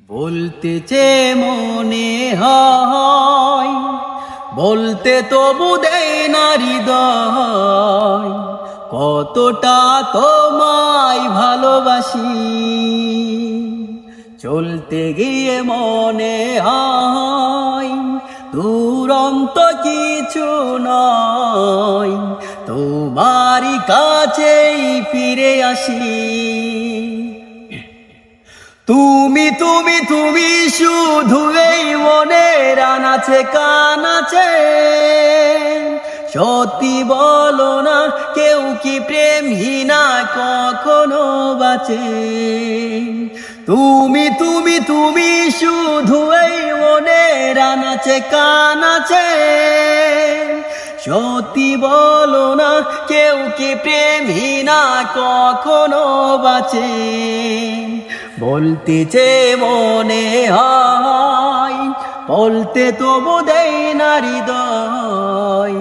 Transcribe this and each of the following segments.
বলতে চে মনে হয়, বলতে তবু দেয় না হৃদয়, কতটা তোমায় ভালোবাসি। চলতে গিয়ে মনে হয় দুরন্ত কিছু নয়, তোমারই কাছেই ফিরে আসি। তুমি তুমি তুমি শুধু এই মনের আনাচে কানাচে, সত্যি বলো না কেউ কি প্রেমহীনা কখনো বাঁচে। তুমি তুমি তুমি শুধু এই মনের আনাচে কানাচে, সত্যি বলো না কেউ কি প্রেমহীনা কখনো বাঁচে। বলতে চে মনে হয়, বলতে তবু দেয় না হৃদয়,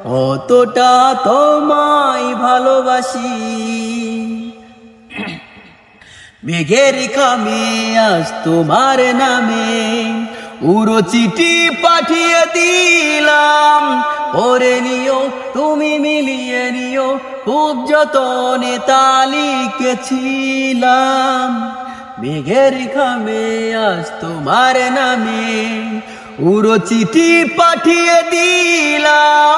কতটা তোমায় ভালোবাসি। মেঘের খামে আজ তোমার নামে উড়ো চিঠি পাঠিয়ে দিলাম, পড়ে নিও তুমি মিলিয়ে নিও, খুব যতনে তা লিখেছিলাম। মেঘের খামে আজ তোমার নামে উড়ো চিঠি পাঠিয়ে দিলাম,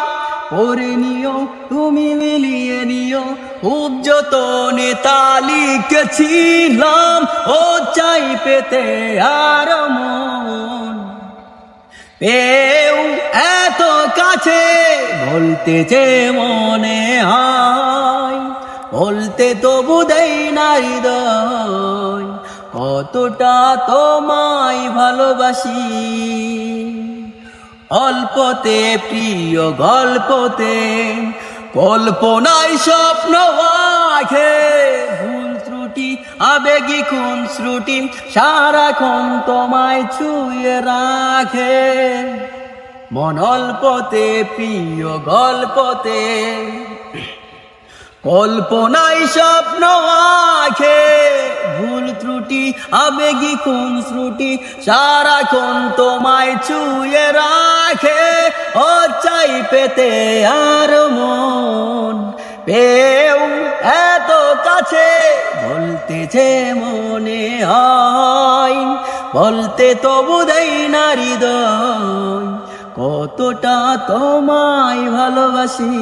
পড়ে নিও তুমি মিলিয়ে নিও, খুব যতনে তা লিখেছিলাম। ও চাই পেতে আর মন পেও এত কাছে, বলতে যে মনে হয়, বলতে তবু দেয় না হৃদয়, কতটা তোমায় ভালোবাসি। অল্পতে প্রিয় গল্পতে কল্পনায় স্বপ্ন আঁকে, ভুল ত্রুটি আবেগী খুন শ্রুটি সারাক্ষণ তোমায় ছুঁয়ে রাখে। মন অল্পতে প্রিয় গল্পতে কল্পনায় স্বপ্ন আঁকে, ভুল ত্রুটি আবেগী খুন শ্রুটি সারাক্ষণ তোমায় ছুঁয়ে রাখে। ও চাই পেতে আর মন পেও এত কাছে, বলতে যে মনে হয়, বলতে তবু দেয় না হৃদয়, কতটা তোমায় ভালোবাসি।